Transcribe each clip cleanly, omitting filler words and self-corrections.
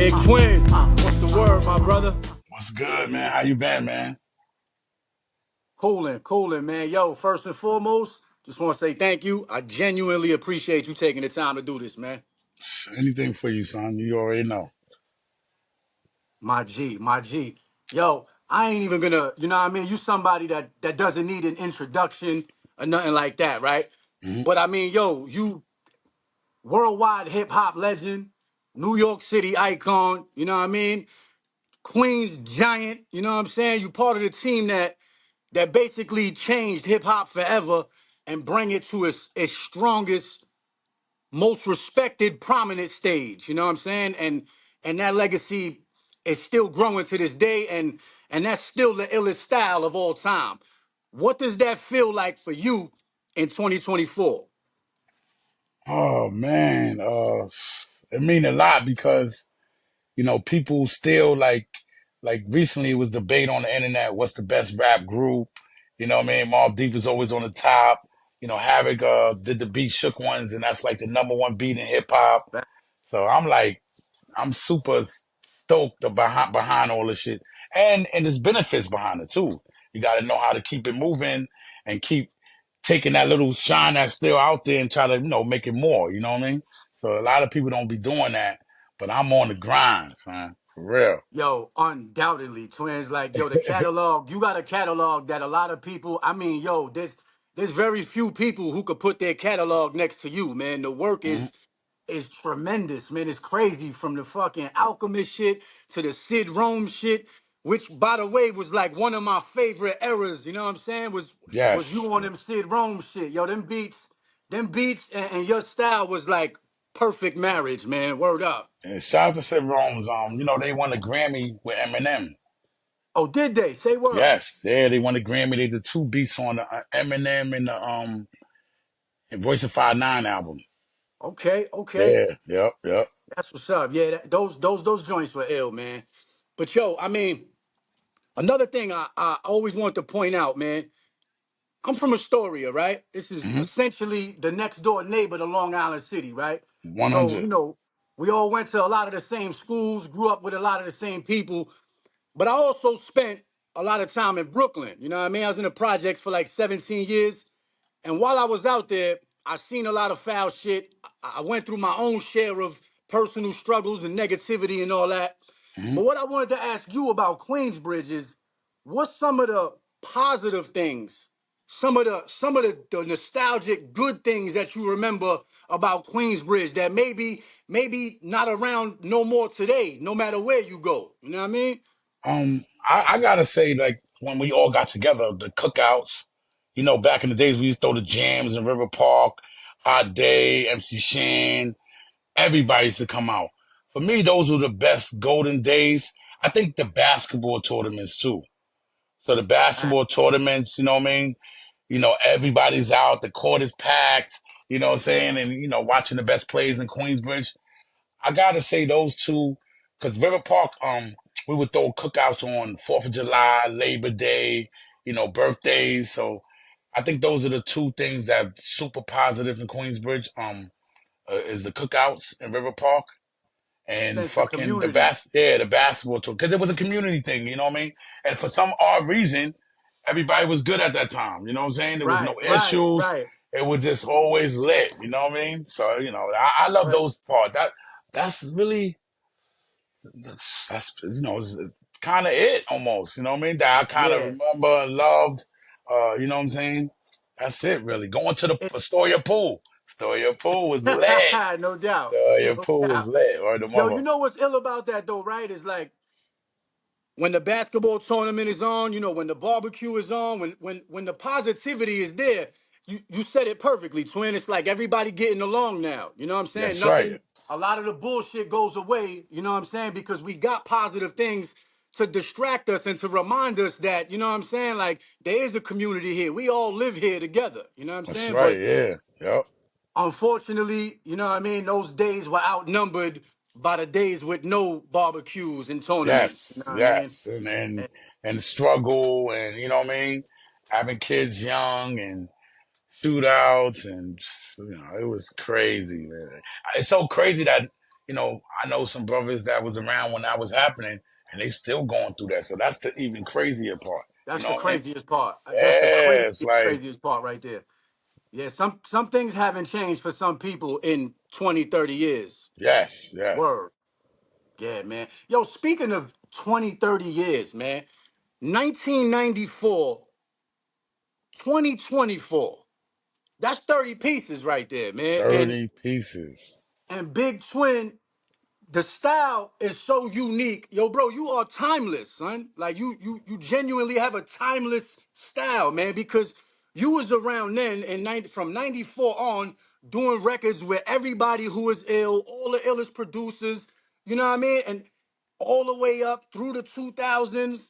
Big Quinn, what's the word, my brother? What's good, man? How you been, man? Cooling, man. Yo, first and foremost, just want to say thank you. I genuinely appreciate you taking the time to do this, man. Anything for you, son. You already know. My G. Yo, I ain't even gonna, you know what I mean? You somebody that doesn't need an introduction or nothing like that, right? Hmm. But I mean, yo, you worldwide hip hop legend, New York City icon, you know what I mean? Queens giant, you know what I'm saying? You part of the team that basically changed hip hop forever and bring it to its strongest, most respected, prominent stage. You know what I'm saying? And that legacy is still growing to this day, and that's still the illest style of all time. What does that feel like for you in 2024? Oh man, it mean a lot because people still like recently it was debate on the internet. What's the best rap group? You know what I mean? Mobb Deep is always on the top. Havoc did the beat Shook Ones, and that's like the number one beat in hip hop. So I'm super stoked behind all this shit, and there's benefits behind it too. You got to know how to keep it moving and keep taking that little shine that's still out there and try to make it more. You know what I mean? So a lot of people don't be doing that, but I'm on the grind, son, for real. Yo, undoubtedly, twins. Like, yo, the catalog, you got a catalog that a lot of people, I mean, yo, there's very few people who could put their catalog next to you, man. The work Mhm. is tremendous, man. It's crazy from the fucking Alchemist shit to the Sid Rome shit, which by the way was like one of my favorite eras, you know what I'm saying? Was you Yes. on them Sid Rome shit. Yo, them beats and your style was like perfect marriage, man. Word up. And shout out to Sid Rome's. They won a Grammy with Eminem. Oh, did they? Say word. Yes, yeah, they won a Grammy. They did two beats on the Eminem and the Voice of 5'9" album. Okay. Yeah, yep. That's what's up. Yeah, those joints were ill, man. But yo, I mean, another thing I always want to point out, man. I'm from Astoria, right? This is Hmm. essentially the next door neighbor to Long Island City, right? So, 100. we all went to a lot of the same schools, grew up with a lot of the same people, but I also spent a lot of time in Brooklyn. You know what I mean? I was in the projects for like 17 years. And while I was out there, I seen a lot of foul shit. I went through my own share of personal struggles and negativity and all that. Hmm. But what I wanted to ask you about Queensbridge is what's some of the positive things, some of the nostalgic good things that you remember about Queensbridge that maybe not around no more today, no matter where you go. You know what I mean? I gotta say, like when we all got together, the cookouts. Back in the days we used to throw the jams in River Park, Hot Day, MC Shan. Everybody used to come out. For me, those were the best golden days. I think the basketball tournaments too. So the basketball tournaments, you know what I mean? Everybody's out, the court is packed, you know what I'm saying? And, watching the best plays in Queensbridge. I gotta say those two, because River Park, we would throw cookouts on 4th of July, Labor Day, birthdays. So I think those are the two things that are super positive in Queensbridge, is the cookouts in River Park and Sense of fucking community. the basketball tour. Because it was a community thing, you know what I mean? And for some odd reason, everybody was good at that time. You know what I'm saying? There was no Right, right, issues. right. It was just always lit. You know what I mean? So I love Right. those parts. That's really that's it's kind of it almost. You know what I mean? That I kind of Yeah. remember and loved. You know what I'm saying? That's it really. Going to the It's Astoria pool. Astoria pool was lit. no doubt. Astoria No pool was doubt. lit. Or the Yo, mother. you know what's ill about that though, right? Is like when the basketball tournament is on, when the barbecue is on, when the positivity is there, you said it perfectly, twin. It's like everybody getting along now. You know what I'm saying? That's right. Nothing, a lot of the bullshit goes away, you know what I'm saying? Because we got positive things to distract us and to remind us that, you know what I'm saying? Like there is a community here. We all live here together. You know what I'm That's saying? right. But Yeah. Yep. unfortunately, you know what I mean? Those days were outnumbered by the days with no barbecues and tournaments. You Yes. know what I mean? Yes. And struggle and you know what I mean? Having kids young and shootouts and it was crazy, man. It's so crazy that I know some brothers that was around when that was happening, and they still going through that. So that's the even crazier part. You That's know the what I mean? craziest part. That's the Yeah, it's like craziest part right there. Yeah, some things haven't changed for some people in 20, 30 years. yes, yes. Word. Yeah, man. Yo, speaking of 20, 30 years, man, 1994, 2024. That's 30 pieces right there, man. 30 pieces. And Big Twin, the style is so unique. Yo, bro, you are timeless, son. Like you genuinely have a timeless style, man, because you was around then in from 94 on doing records with everybody who was ill, all the illest producers, you know what I mean? And all the way up through the 2000s.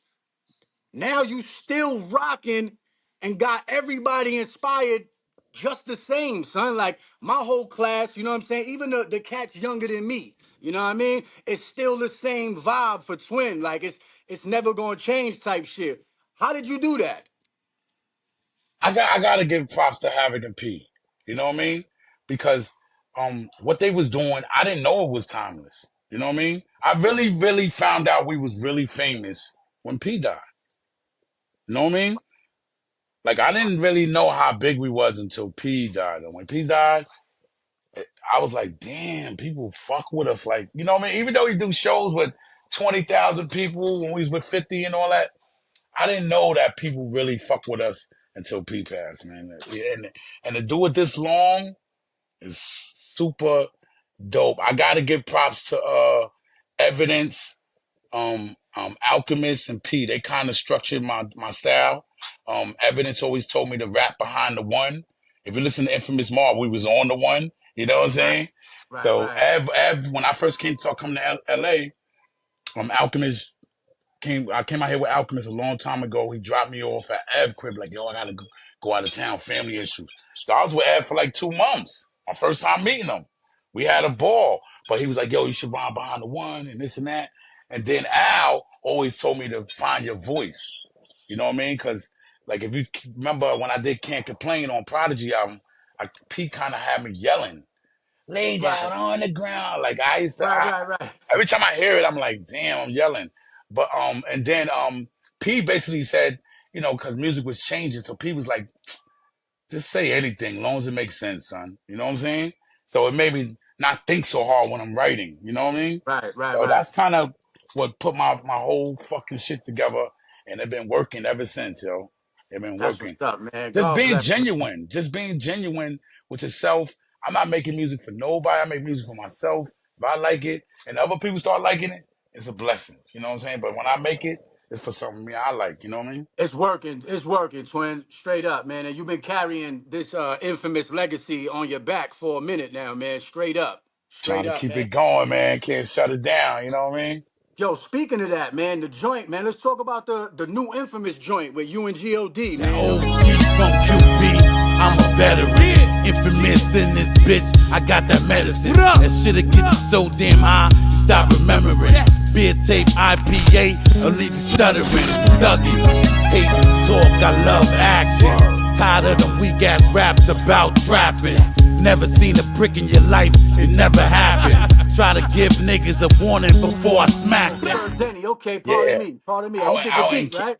Now you still rocking and got everybody inspired just the same, son. Like my whole class, you know what I'm saying? Even the cats younger than me, you know what I mean? It's still the same vibe for Twin. Like it's never gonna change type shit. How did you do that? I gotta give props to Havoc and P. You know what I mean? Because what they was doing, I didn't know it was timeless. You know what I mean? I really, really found out we was really famous when P died. You know what I mean? Like I didn't really know how big we was until P died. And when P died, I was like, damn, people fuck with us. Like, you know what I mean? Even though we do shows with 20,000 people when we was with 50 and all that, I didn't know that people really fuck with us until P passed, man. Yeah, and to do it this long is super dope. I gotta give props to Evidence, Alchemist, and P. They kind of structured my style. Evidence always told me to rap behind the one. If you listen to Infamous Mark, we was on the one. You know what I'm Right, saying? right, So right, When I first came to come to LA, Alchemist I came out here with Alchemist a long time ago. He dropped me off at Ev crib, like, yo, I gotta go out of town, family issues. So I was with Ev for like 2 months. My first time meeting him. We had a ball. But he was like, yo, you should ride behind the one and this and that. And then Al always told me to find your voice. You know what I mean? Because, like, if you remember when I did Can't Complain on Prodigy album, Pete kind of had me yelling, lay down right, on the ground. Like, I used to, right, right, right. every time I hear it, I'm like, damn, I'm yelling. But and then P basically said, because music was changing, so P was like, just say anything, as long as it makes sense, son. You know what I'm saying? So it made me not think so hard when I'm writing. You know what I mean? Right, right, So right. that's kind of what put my whole fucking shit together, and it been working ever since, yo. It been That's what's working. up, man. God bless, man. Just being genuine with yourself. I'm not making music for nobody. I make music for myself. If I like it and other people start liking it, it's a blessing. You know what I'm saying? But when I make it, it's for something me I like. You know what I mean? It's working. It's working, Twin. Straight up, man. And you've been carrying this infamous legacy on your back for a minute now, man. Straight up. Trying Straight to up, keep it man. going, man. Can't shut it down. You know what I mean? Yo, speaking of that, man, the joint, man. Let's talk about the new infamous joint with you and God, That man. OG from QB, I'm a veteran. Infamous in this bitch, I got that medicine. That shit'll get you so damn high, you stop remembering. Beer tape, IPA, I'll leave you stuttering. Thuggy, hate to talk, I love action. Tired of them weak ass raps about trapping. Never seen a brick in your life, it never happened. Try to give niggas a warning before I smack them. Sir Denny, okay, pardon Yeah. me. Pardon me. He did the beat, right?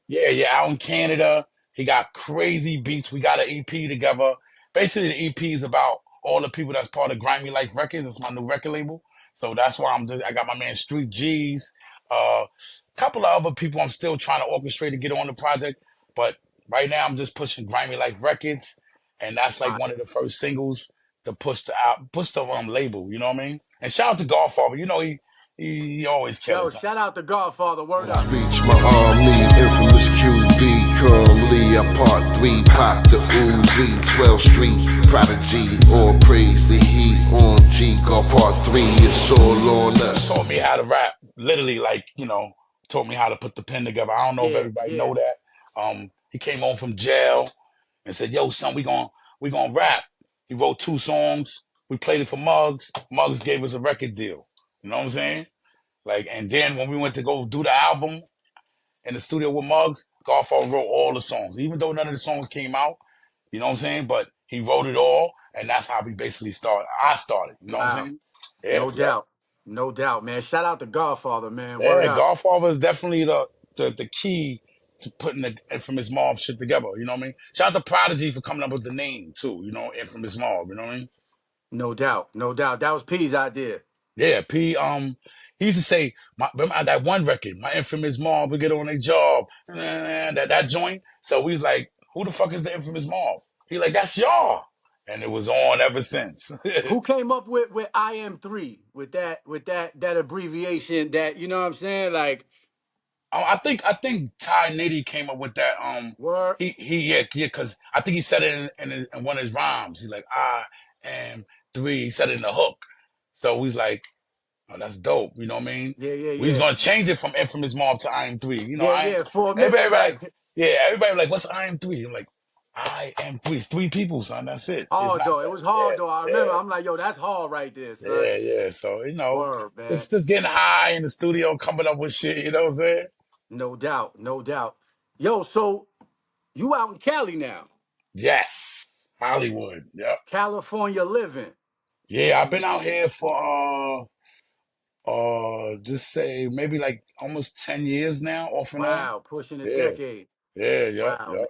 Out in Canada. He got crazy beats. We got an EP together. Basically, the EP is about all the people that's part of Grimy Life Records. It's my new record label. So that's why I got my man Street G's. A couple of other people I'm still trying to orchestrate to get on the project. But right now I'm just pushing Grimy Life Records. And that's like one Fire. of the first singles to push the label. You know what I mean? And shout out to Godfather. You know, he always Yo, killing something. shout out to Godfather. Word up. Reach my army, infamous QB, calmly. I part 3, pop the Uzi, 12th Street, Prodigy, all praise the heat on G, got part 3, it's all on us. Taught me how to rap, literally, like, taught me how to put the pen together. I don't know if Yeah, everybody yeah. know that. He came home from jail and said, yo, son, we gonna rap. He wrote 2 songs. We played it for Muggs. Muggs gave us a record deal. You know what I'm saying? Like, and then when we went to go do the album in the studio with Muggs, Godfather wrote all the songs, even though none of the songs came out. You know what I'm saying? But he wrote it all, and that's how we basically started. I started. You know what I'm Wow. saying? Yep, No yep. doubt. No doubt, man. Shout out to Godfather, man. Word Yeah, up. Godfather is definitely the key to putting the Infamous Mob shit together. You know what I mean? Shout out to Prodigy for coming up with the name too. You know, Infamous Mob. You know what I mean? No doubt. No doubt. That was P's idea. Yeah, P. He used to say, remember that one record, my Infamous Mob, we get on a job, that joint. So we was like, who the fuck is the Infamous Mob? He like, that's y'all, and it was on ever since. Who came up with IM3 with that abbreviation that you know what I'm saying? Like I think Ty Nitty came up with that. word. Yeah, because I think he said it in one of his rhymes. He's like, I am three. He said it in the hook. So he's like, oh, that's dope. You know what I mean? Yeah, yeah, We was yeah. gonna change it from Infamous Mob to I am three. You know, Yeah, I yeah. For a minute, everybody like, like yeah, everybody like, what's I am three? I'm like, I am three. It's three people, son. That's it. It's hard not though. It that. was hard though. I remember. Yeah, I'm like, yo, that's hard right there, son. yeah, yeah. So Word, man. just getting high in the studio, coming up with shit. You know what I'm saying? No doubt. No doubt. Yo, so you out in Cali now. Yes, Hollywood. Yep. California living. Yeah, I've been out here for just say maybe like almost 10 years now, off and on. Wow, pushing a Yeah, decade. yeah, yep, Wow, yep. man.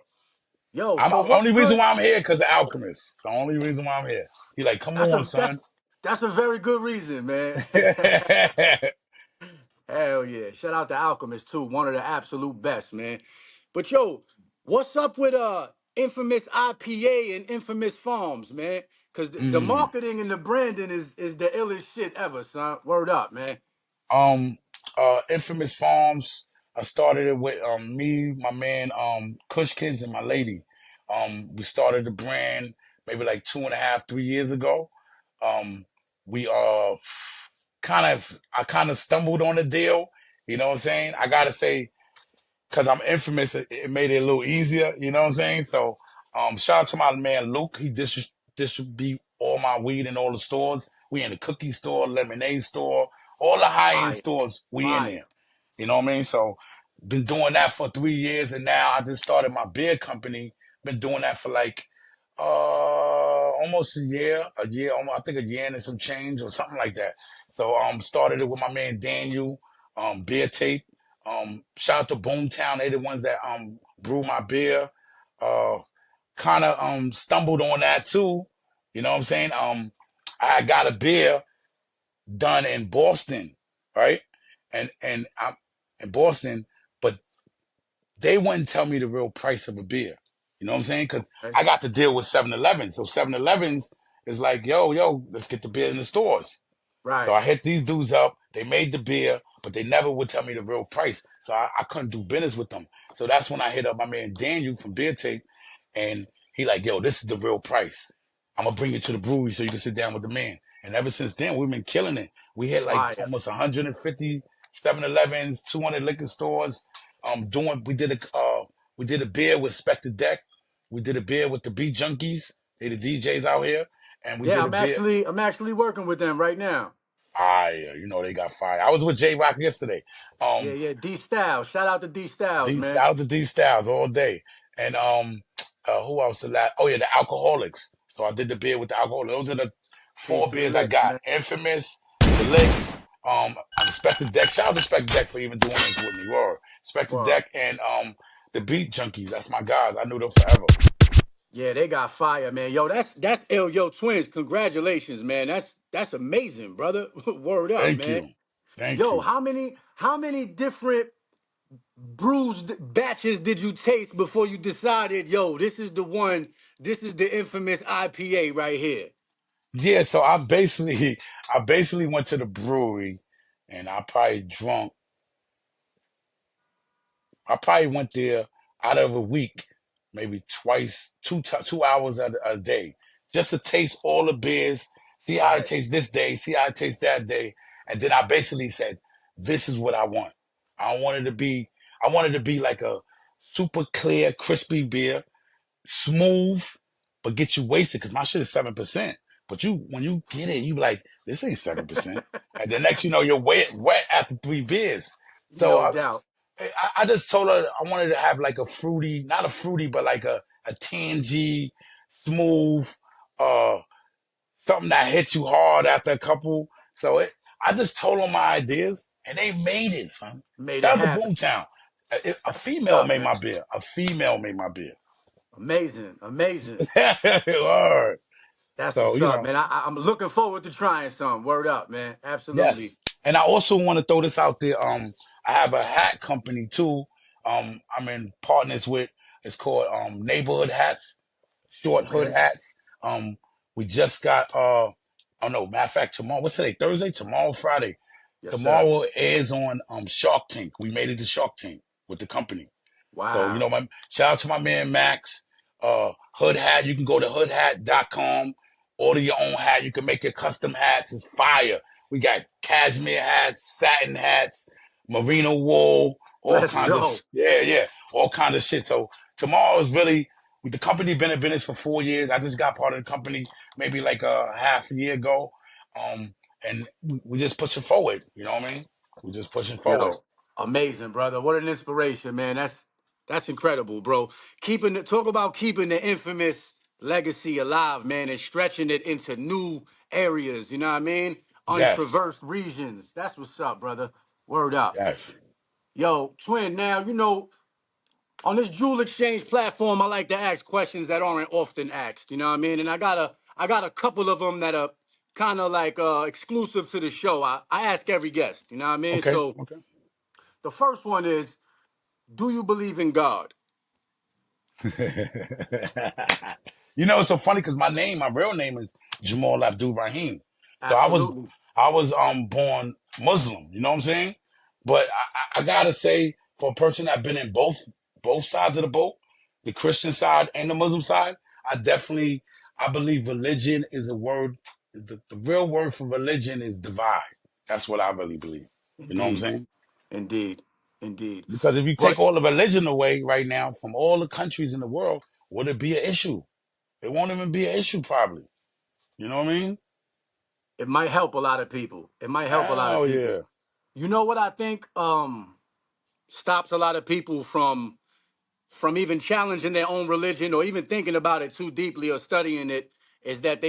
Yo, I'm so the what's only reason good? why I'm here because of Alchemist. The only reason why I'm here. He like, come That's on, a that's son. that's a very good reason, man. Hell yeah. Shout out to Alchemist too. One of the absolute best, man. But yo, what's up with Infamous IPA and Infamous Farms, man? Cause the Mm. marketing and the branding is the illest shit ever, son. Word up, man. Um, Infamous Farms. I started it with me, my man, Kush Kids, and my lady. We started the brand maybe like 2.5, 3 years ago. Um, we I kind of stumbled on the deal. You know what I'm saying? I gotta say, because I'm infamous, it made it a little easier. You know what I'm saying? So, shout out to my man Luke. He distribute all my weed in all the stores. We in the cookie store, lemonade store, all the high end Fire, stores. We in fire. there. You know what I mean? So, been doing that for 3 years, and now I just started my beer company. Been doing that for like almost a year, almost, I think a year and some change or something like that. So started it with my man Daniel, beer tape. Shout out to Boomtown. They the ones that brew my beer. Uh kind of stumbled on that too. You know what I'm saying? I got a beer done in Boston, right? And I'm in Boston, but they wouldn't tell me the real price of a beer. You know what I'm saying? Because Okay. I got to deal with 7-Eleven. So 7-Elevens is like, yo, let's get the beer in the stores. So Right. I hit these dudes up. They made the beer, but they never would tell me the real price. So I couldn't do business with them. So that's when I hit up my man Daniel from Beer Tape, and he like, yo, this is the real price. I'm gonna bring you to the brewery so you can sit down with the man. And ever since then, we've been killing it. We hit like Fire. almost 150 7-Elevens, 200 liquor stores. We did a beer with Spectre Deck. We did a beer with the Beat Junkies. They the DJs out here, and we Yeah, did a I'm beer. actually I'm actually working with them right now. Fire. You know they got fire. I was with J Rock yesterday. Yeah, Um, yeah. D Styles. Shout out to D Styles, D man. Styles to D Styles all day. And who else the last? Oh yeah, the Alcoholics. So I did the beer with the alcohol. Those are the Peace four to the beers I licks, got. man. Infamous, the Licks, Spectre Deck. Shout out to Spectre Deck for even doing this with me. Word. Spectre Word. Deck and the Beat Junkies. That's my guys. I knew them forever. Yeah, they got fire, man. Yo, that's L Yo Twins. Congratulations, man. That's amazing, brother. Word up, Thank man. you. Thank Yo, you. how many different batches did you taste before you decided, yo, this is the one, this is the infamous IPA right here? Yeah, so I basically went to the brewery and I probably went there out of a week, maybe twice, 2 hours a day, just to taste all the beers, see how it Right. tastes this day, see how it tastes that day. And then I basically said, this is what I want. I wanted to be like a super clear, crispy beer, smooth, but get you wasted because my shit is 7%. But when you get it, you be like, this ain't 7%. And the next you know, you're wet after 3 beers. So No doubt. I just told her I wanted to have like a fruity, not a fruity, but like a tangy, smooth, uh, something that hits you hard after a couple. So I just told them my ideas, and they made it, son. Made it Shout out to happen. Boomtown. A That's what's female up, made man. my beer. A female made my beer. Amazing, amazing. Word. That's So, what's up, man. I'm looking forward to trying some. Word up, man. Absolutely. yes. And I also want to throw this out there. I have a hat company too. I'm in partners with. It's called Neighborhood Hats, short hood Okay. hats. We just got oh no, matter of fact, tomorrow. What's today? Thursday. Tomorrow, Friday. Yes, sir. Tomorrow airs on Shark Tank. We made it to Shark Tank with the company. So, Wow. my shout out to my man Max. Hood Hat, you can go to hoodhat.com, order your own hat. You can make your custom hats. It's fire. We got cashmere hats, satin hats, merino wool, all Let's kinds of go. yeah, all kinds of shit. So tomorrow is really the company been in business for 4 years. I just got part of the company maybe like a half a year ago. And we just pushing forward. You know what I mean? We're just pushing forward. Yo, amazing, brother. What an inspiration, man. That's incredible, bro. Talk about keeping the infamous legacy alive, man, and stretching it into new areas. You know what I mean? Yes, Untraversed regions. That's what's up, brother. Word up. yes. Yo, twin. Now on this Jewel Exchange platform, I like to ask questions that aren't often asked. You know what I mean? And I got a couple of them that are kind of like exclusive to the show. I ask every guest. You know what I mean? Okay, So okay. the first one is, do you believe in God? It's so funny because my real name is Jamal Abdul Rahim. So Absolutely. I was born Muslim. You know what I'm saying? But I gotta say, for a person that's been in both sides of the boat, the Christian side and the Muslim side, I believe religion is a word. The real word for religion is divide. That's what I really believe. You know what I'm Indeed. saying? Indeed. Indeed. Because if you take But all the religion away right now from all the countries in the world, would it be an issue? It won't even be an issue, probably. You know what I mean? it might help a lot of people. It might help a lot of Oh people. yeah. You know what I think stops a lot of people from even challenging their own religion or even thinking about it too deeply or studying it is that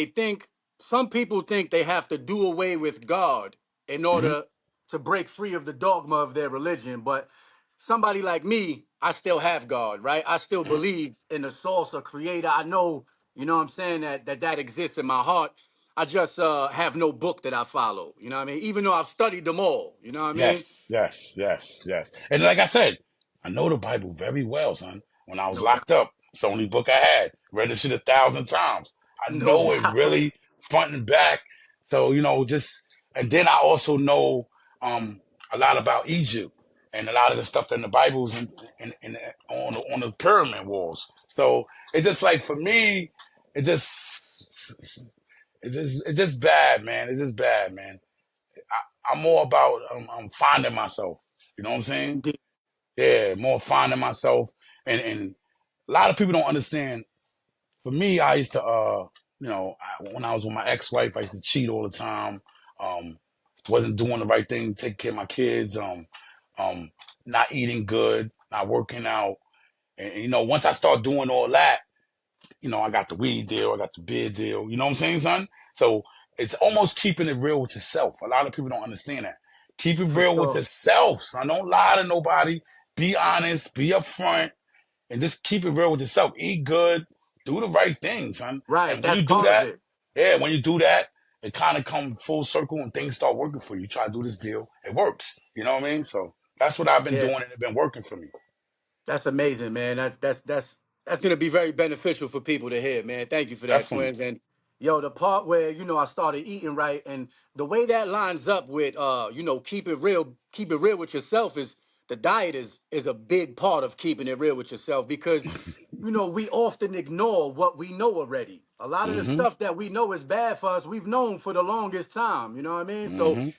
some people think they have to do away with God in Hmm. order to break free of the dogma of their religion. But somebody like me, I still have God, right? I still believe in the source or creator. I know, you know what I'm saying, that exists in my heart. I just have no book that I follow. You know what I mean? Even though I've studied them all, you know what I mean? Yes, yes, yes, yes. And like I said, I know the Bible very well, son. When I was No doubt. locked up, it's the only book I had. Read the shit 1,000 times. I No know it doubt. really front and back. So, and then I also know a lot about Egypt and a lot of the stuff in the Bibles and on the pyramid walls. So it just like for me, it just it's just bad, man. It's just bad, man. I'm more about I'm finding myself. You know what I'm saying? Indeed. Yeah, more finding myself. And a lot of people don't understand. For me, I used to when I was with my ex-wife, I used to cheat all the time. Um, wasn't doing the right thing, taking care of my kids. Um, not eating good, not working out. And once I start doing all that, I got the weed deal, I got the beer deal. You know what I'm saying, son? So it's almost keeping it real with yourself. A lot of people don't understand that. Keep it For real with sure. yourself, son. Don't lie to nobody. Be honest, be upfront, and just keep it real with yourself. Eat good, do the right thing, son. Right. And when That's you do part of that, it. yeah, when you do that, it kind of comes full circle and things start working for you. You try to do this deal, it works. You know what I mean? So that's what I've been Yeah. doing, and it's been working for me. That's amazing, man. That's gonna be very beneficial for people to hear, man. Thank you for that, Definitely. twins. And yo, the part where I started eating right, and the way that lines up with keep it real with yourself is the diet is a big part of keeping it real with yourself because we often ignore what we know already. A lot of the Mm-hmm. stuff that we know is bad for us, we've known for the longest time. You know what I mean? So Mm-hmm.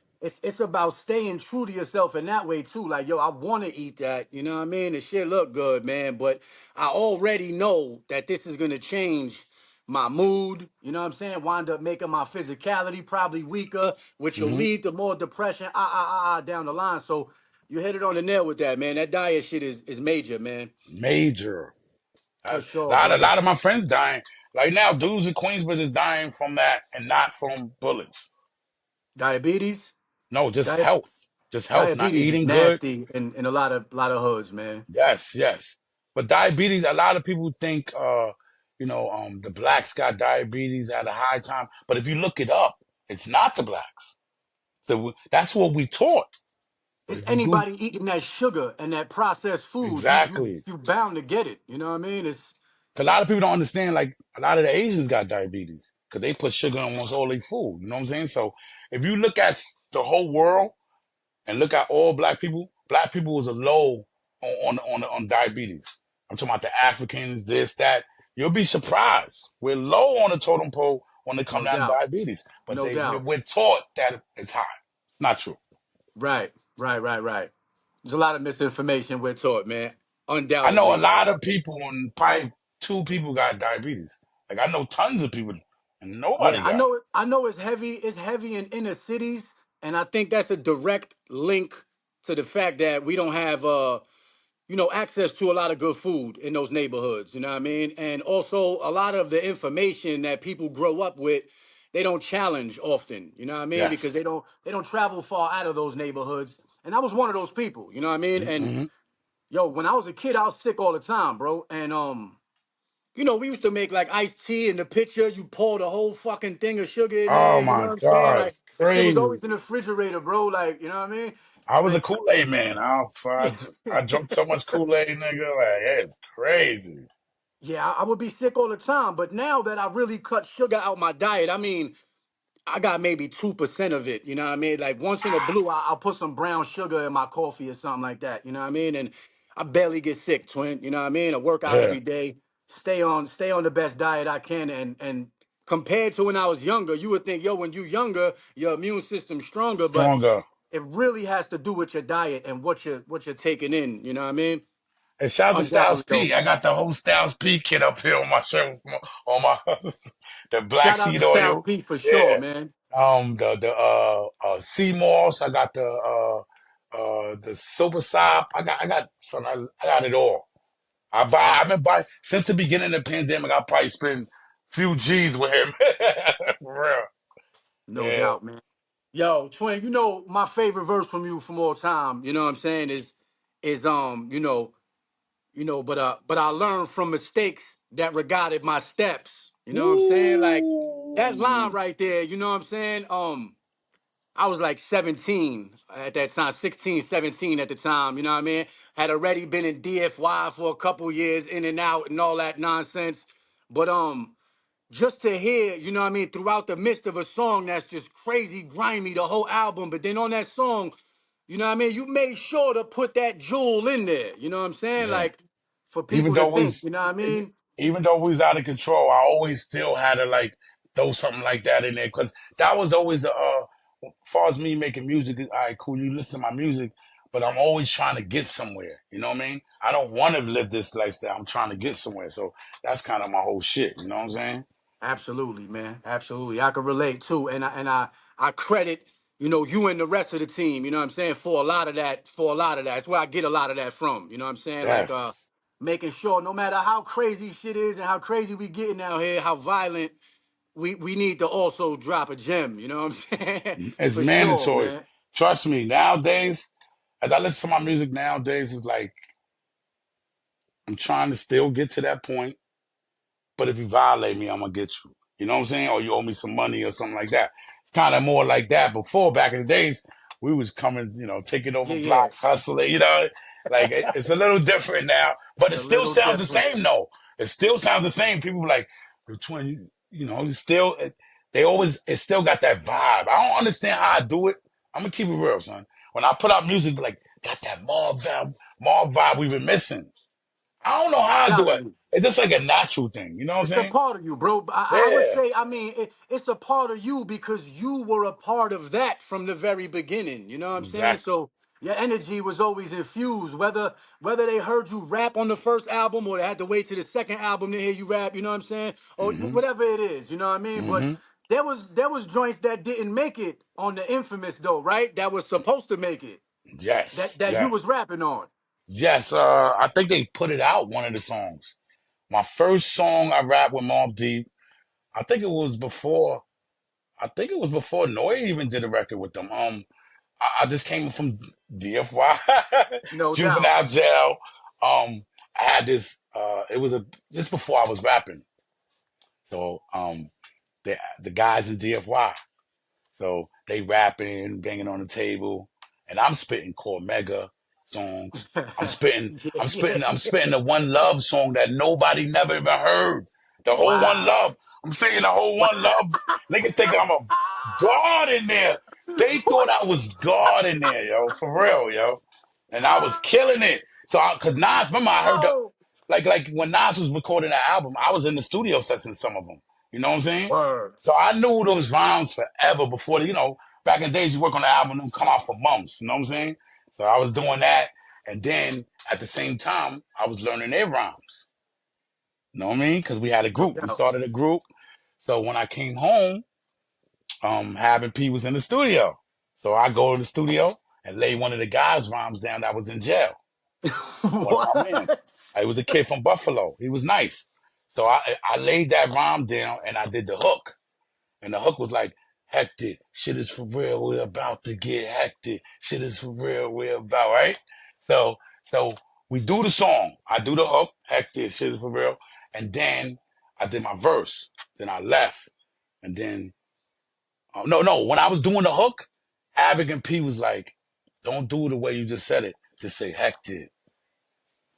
it's about staying true to yourself in that way too. Like, yo, I want to eat that. You know what I mean? The shit look good, man. But I already know that this is gonna change my mood. You know what I'm saying? Wind up making my physicality probably weaker, which will Mm-hmm. lead to more depression. Down the line. So you hit it on the nail with that, man. That diet shit is major, man. Major. For A sure, lot, a brother. lot of my friends dying. Right now, dudes in Queensbridge is dying from that and not from bullets. Diabetes. No, just Di- health. Just health. Not diabetes is eating good. nasty in a lot of hoods, man. Yes, yes. But diabetes, a lot of people think the blacks got diabetes at a high time. But if you look it up, it's not the blacks. That's what we taught. But It's if you do anybody eating that sugar and that processed food. exactly, You bound to get it. You know what I mean? It's 'cause a lot of people don't understand. Like a lot of the Asians got diabetes because they put sugar in almost all their food. You know what I'm saying? So if you look at the whole world and look at all black people was a low on diabetes. I'm talking about the Africans, this, that. You'll be surprised. We're low on the totem pole when it no comes down to doubt, diabetes, but no doubt. we're taught that it's high. It's not true. Right, right. There's a lot of misinformation we're taught, man. I know a Undoubtedly. lot of people, and probably two people got diabetes. Like I know tons of people, and Yeah, nobody I got it. know. I know it's heavy. It's heavy in inner cities, and I think that's a direct link to the fact that we don't have access to a lot of good food in those neighborhoods. You know what I mean? And also a lot of the information that people grow up with, they don't challenge often. You know what I mean? Because Yes. they don't travel far out of those neighborhoods. And I was one of those people. You know what I mean? And Mm-hmm. yo, when I was a kid, I was sick all the time, bro. And we used to make like iced tea in the pitcher. You pour the whole fucking thing of sugar in Oh there. You know my what I'm saying? God, Like it's that shit was crazy. always in the refrigerator, bro. Like, you know what I mean? I was a And Kool-Aid man. yeah, I drank so much Kool-Aid, nigga. Like it's crazy. yeah, I would be sick all the time. But now that I really cut sugar out my diet, I mean, I got maybe 2% of it. You know what I mean? Like once in a blue, I'll put some brown sugar in my coffee or something like that. You know what I mean? And I barely get sick, twin. You know what I mean? I work out Yeah, every day, stay on the best diet I can, and compared to when I was younger, you would think, yo, when you younger, your immune system's stronger, but stronger. it really has to do with your diet and what you're taking in. You know what I mean? And shout out to Styles Undoubtedly, though. P. I got the whole Styles P kit up here on my shirt, on my the black Shout out to seed Styles oil. P for sure, Yeah. man. The sea moss. I got the super sop. I got son. I got it all. Uh, I've been buying since the beginning of the pandemic. I probably spent few G's with him. For real. no Yeah. doubt, man. Yo, twin, my favorite verse from you from all time, you know what I'm saying, is but I learned from mistakes that regarded my steps. You know what I'm saying? Like that line Ooh. right there, you know what I'm saying? I was like 17 at that time, 16, 17 at the time, you know what I mean? Had already been in DFY for a couple years, in and out and all that nonsense. But just to hear, you know what I mean, throughout the midst of a song that's just crazy grimy, the whole album, but then on that song, you know what I mean, you made sure to put that jewel in there, you know what I'm saying? Yeah. Like for Even people to though we think, was, you know what I mean? even though we was out of control, I always still had to like throw something like that in there because that was always the as far as me making music. All right, cool. You listen to my music, but I'm always trying to get somewhere. You know what I mean? I don't want to live this lifestyle. I'm trying to get somewhere. So that's kind of my whole shit. You know what I'm saying? Absolutely, man. Absolutely. I can relate too. And I credit, you and the rest of the team, you know what I'm saying, for a lot of that. That's where I get a lot of that from. You know what I'm saying? Like Yes. making sure no matter how crazy shit is and how crazy we getting out here, how violent, we need to also drop a gem, you know what I'm saying? It's For sure, mandatory. man. Trust me. Nowadays, as I listen to my music nowadays, it's like I'm trying to still get to that point. But if you violate me, I'm gonna get you. You know what I'm saying? Or you owe me some money or something like that. Kind of more like that. Before, back in the days, we was coming, taking over Yeah, yeah. blocks, hustling. Like it's a little different now, but It's it a still little sounds the different. same though. It still sounds the same. People be like, "Which one?" You still they always it still got that vibe. I don't understand how I do it. I'm gonna keep it real, son. When I put out music, like got that more vibe we've been missing. I don't know how I do it. Undoubtedly. It's just like a natural thing. You know what I'm It's a saying? part of you, bro. I would Yeah, say, I mean, it's a part of you because you were a part of that from the very beginning. You know what I'm saying? exactly. So your energy was always infused, whether they heard you rap on the first album or they had to wait to the second album to hear you rap. You know what I'm saying? Or Hmm. whatever it is. You know what I mean? But Hmm. there was joints that didn't make it on the Infamous though, right? That was supposed to make it. That Yes, that you yes, was rapping on. yes. I think they put it out one of the songs. My first song I rapped with Mobb Deep. I think it was before. I think it was before Noy even did a record with them. I just came from DFY, No doubt. juvenile jail. I had this. It was just before I was rapping. So the guys in DFY. So they rapping, banging on the table, and I'm spitting core mega songs. I'm spitting, Yeah, I'm yeah, spitting, I'm yeah. spitting the One Love song that nobody never even heard. The whole One Wow. Love. I'm singing the whole One Love. Niggas think I'm a god in there. They thought I was god in there, yo, for real, yo. And I was killing it. So, cause Nas, remember I heard the, Oh, like when Nas was recording that album, I was in the studio sessions, some of them. You know what I'm saying? word. So I knew those rhymes forever before, back in the days you work on the album, them come out for months. You know what I'm saying? So I was doing that. And then at the same time, I was learning their rhymes. You know what I mean? Because we had a No group. We doubt. started a group. So when I came home, Having P was in the studio. So I go to the studio and lay one of the guys' rhymes down that was in jail. One of my mans. What? I was a kid from Buffalo. He was nice. So I laid that rhyme down and I did the hook. And the hook was like, hectic, shit is for real, we're about to get hectic. Shit is for real, we're about, right? So we do the song. I do the hook, hectic, shit is for real. And then I did my verse. Then I left. And then, no, when I was doing the hook, Havoc and P was like, don't do it the way you just said it. Just say hectic.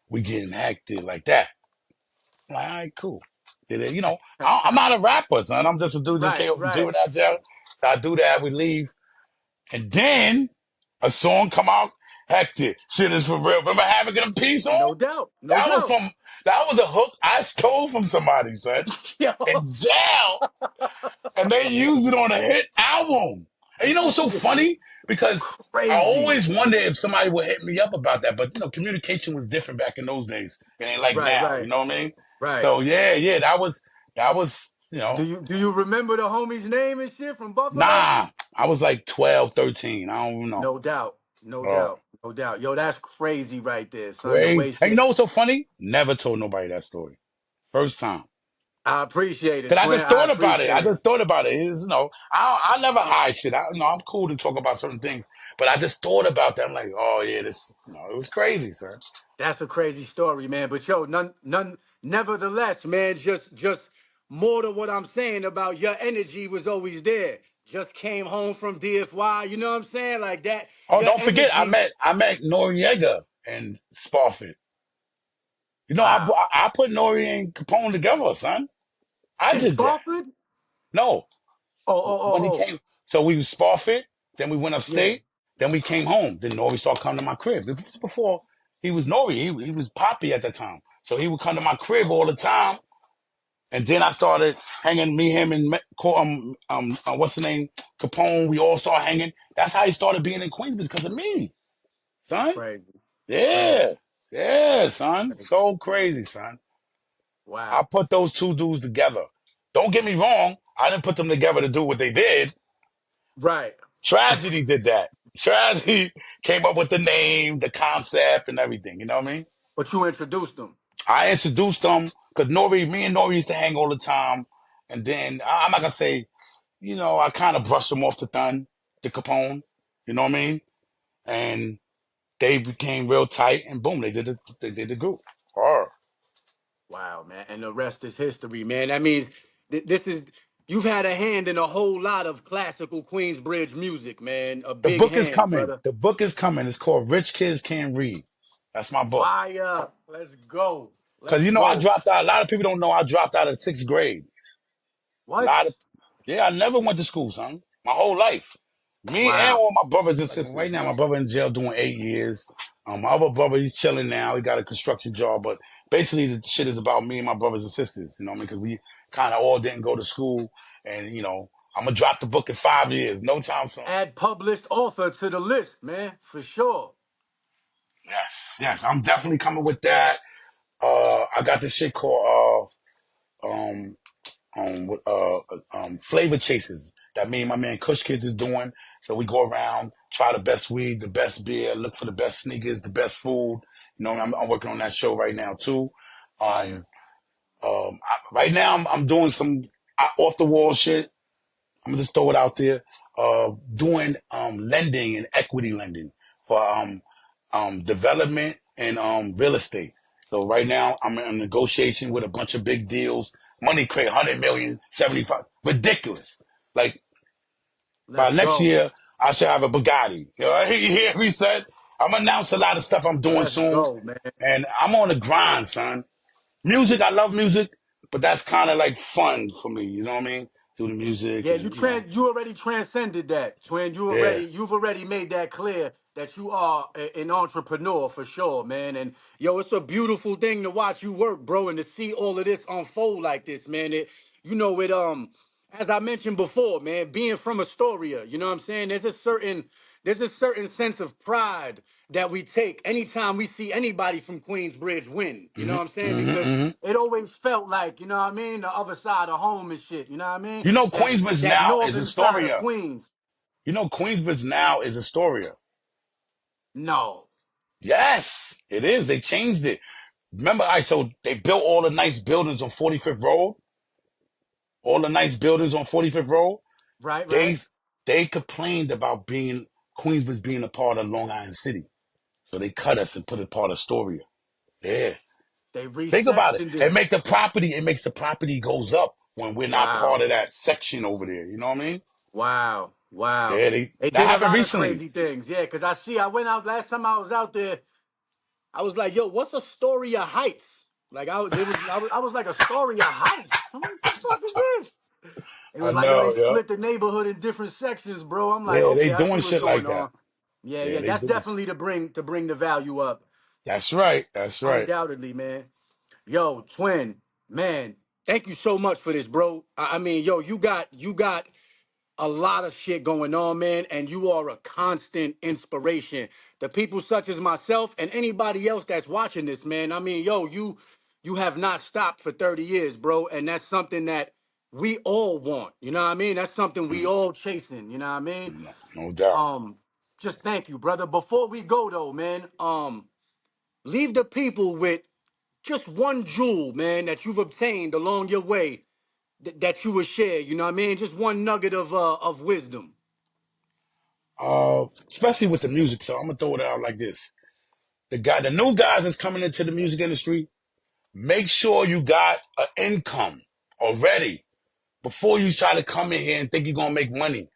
We getting hectic like that. I'm like, all right, cool. I'm not a rapper, son. I'm just a dude just Right, came from right. juvenile jail. So I do that, we leave. And then a song come out, hectic. Shit is for real. Remember Havoc and a P song? No doubt. No That was doubt. from, that was a hook I stole from somebody, son. Yo. In jail. And they used it on a hit album. And you know what's so funny? Because I Crazy. always wonder if somebody would hit me up about that. But communication was different back in those days. It ain't like Right, now. You right, know what I mean? right. So yeah, that was, Do you remember the homie's name and shit from Buffalo? nah. I was like 12, 13. I don't know. No doubt. No Uh, doubt. No doubt. Yo, that's crazy right there, son. The Crazy. way And you shit. know what's so funny? Never told nobody that story. First time. I appreciate it, Cause I twin. just I thought about it. I appreciate it. just thought about it. I never hide shit. I'm cool to talk about certain things, but I just thought about that. I'm like, oh yeah, it was crazy, sir. That's a crazy story, man. But yo, nevertheless, man, just more to what I'm saying about your energy was always there. Just came home from DFY, you know what I'm saying? Like that, Oh, your don't forget, I energy. met, I met Noriega and Spofford. Wow. I put Nori and Capone together, son. I In did that. Spofford? No, Oh, oh, when he oh, oh. came, so we was Spofford, then we went Yeah. upstate, then we came home. Then Nori started coming to my crib. This was before he was Nori. He was Poppy at that time. So he would come to my crib all the time. And then I started hanging, me, him, and what's the name? Capone. We all started hanging. That's how he started being in Queens because of me, son. Crazy. Yeah. Crazy. Yeah, son. Crazy. So crazy, son. I Wow. put those two dudes together. Don't get me wrong. I didn't put them together to do what they did. Right. Tragedy did that. Tragedy came up with the name, the concept, and everything. You know what I mean? But you introduced them. I introduced them because me and Nori used to hang all the time. And then I'm not gonna say, I kind of brushed them off the Capone. You know what I mean? And they became real tight, and boom, they did the group. Oh, Wow, man. And the rest is history, man. That means this is you've had a hand in a whole lot of classical Queensbridge music, man. A the big book is hand, coming. brother. The book is coming. It's called Rich Kids Can't Read. That's my book. Fire. Let's go. Because Let's I go. dropped out. A lot of people don't know I dropped out of sixth grade. A What? lot of Yeah, I never went to school, son. My whole life. Me and Wow. all my brothers and sisters. Right now, my brother in jail doing 8 years. My other brother, he's chilling now. He got a construction job. But basically, the shit is about me and my brothers and sisters. You know what I mean? Because we kind of all didn't go to school. And, I'm going to drop the book in 5 years. No time soon. Add published author to the list, man, for sure. Yes, yes. I'm definitely coming with that. I got this shit called flavor chasers that me and my man Kush Kids is doing. So we go around, try the best weed, the best beer, look for the best sneakers, the best food. I'm working on that show right now too. Fire. Um, right now I'm doing some off the wall shit. I'm gonna just throw it out there. doing lending and equity lending for development and real estate. So right now I'm in negotiation with a bunch of big deals. Money crate 100 million, 75, ridiculous. Like by Let's next go. year, I should have a Bugatti. You know, you hear me said? I'm announce a lot of stuff I'm doing Let's soon, go, man. and I'm on the grind, son. Music, I love music, but that's kind of like fun for me. You know what I mean? Do the music Yeah, and you already transcended that, twin. yeah. You've already made that clear that you are an entrepreneur for sure, man. And yo, it's a beautiful thing to watch you work, bro, and to see all of this unfold like this, man. As I mentioned before, man, being from Astoria, you know what I'm saying? There's a certain sense of pride that we take anytime we see anybody from Queensbridge win. You know hmm what I'm saying? hmm Because hmm it always felt like, you know what I mean, the other side of home and shit. You know what I mean? You know, That Queensbridge that now is northern side of Astoria. Queens. You know, Queensbridge now is Astoria. No, Yes, it is. They changed it. Remember, so they built all the nice buildings on 45th Road. All the nice buildings on 45th Road. right, They right. they complained about being Queensbridge being a part of Long Island City, so they cut us and put it part of Astoria. Yeah, They think about it. resectioned It it. make the property. It makes the property goes up when we're not part Wow, of that section over there. You know what I mean? wow, wow. Yeah, They that did a happened lot of recently. crazy things. Yeah, because I went out last time I was out there. I was like, yo, what's Astoria Heights? Like I was like Astoria Heights. I'm like, what the fuck is this? It I was like, yo, they know, yeah. split the neighborhood in different sections, bro. I'm like, Yeah, they okay, I see doing what's shit going like that. on. Yeah, Yeah, yeah, they that's doing. definitely to bring the value up. That's right. That's right. Undoubtedly, man. Yo, twin, man, thank you so much for this, bro. I mean, yo, you got a lot of shit going on, man, and you are a constant inspiration to people such as myself and anybody else that's watching this, man. I mean, yo, you have not stopped for 30 years, bro, and that's something that we all want. You know what I mean? That's something we Mm, all chasing, you know what I mean? no, no doubt. Um, just thank you, brother. Before we go though, man, leave the people with just one jewel, man, that you've obtained along your way that you would share. You know what I mean? Just one nugget of wisdom. Especially with the music. So I'm gonna throw it out like this: the new guys that's coming into the music industry, make sure you got an income already before you try to come in here and think you're gonna make money.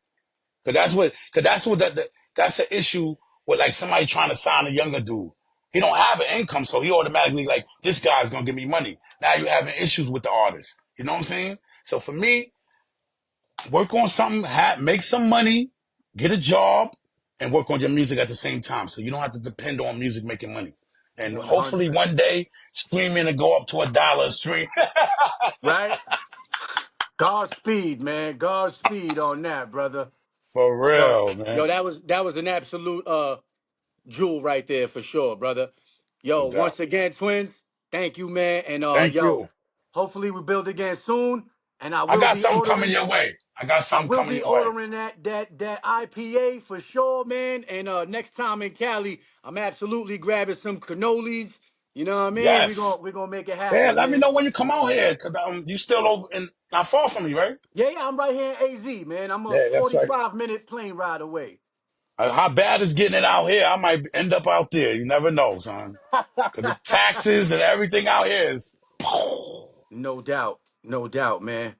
That's the issue with like somebody trying to sign a younger dude. He don't have an income, so he automatically like this guy's gonna give me money. Now you're having issues with the artist. You know what I'm saying? So for me, work on something, make some money, get a job, and work on your music at the same time. So you don't have to depend on music making money. And hopefully 100. one day streaming will go up to $1 a stream. Right? Godspeed, man. Godspeed on that, brother. For Yo, real, man. yo, that was an absolute jewel right there for sure, brother. No Yo, doubt. once again, twins, thank you, man. And Thank yo, you. hopefully we build again soon. And I got something coming your way. I got I something will coming be your way. ordering that IPA for sure, man. And next time in Cali, I'm absolutely grabbing some cannolis. You know what I mean? We're Yes. gonna we gonna make it Yeah, happen, let me man. know when you come out here, cause you still over and not far from me, right? Yeah, yeah, I'm right here in AZ, man. I'm a Yeah, that's right. 45-minute plane ride away. How bad is getting it out here? I might end up out there. You never know, son. Cause the taxes and everything out here is. No doubt. No doubt, man.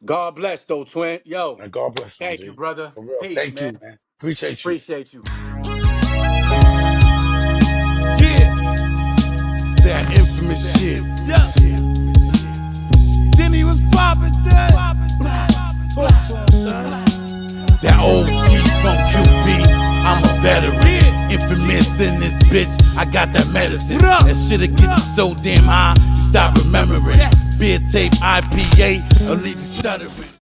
God bless though, twin. Yo, And God bless them, thank you, G. brother. For real. Peace, Thank man. you, man. Appreciate you. Appreciate you. Yeah, it's that infamous shit. Yeah. Then he was popping that. That OG from QB, I'm a veteran. Infamous in this bitch, I got that medicine. That shit'll get you so damn high, you stop remembering. Beer tape, IPA, I'll leave you stuttering.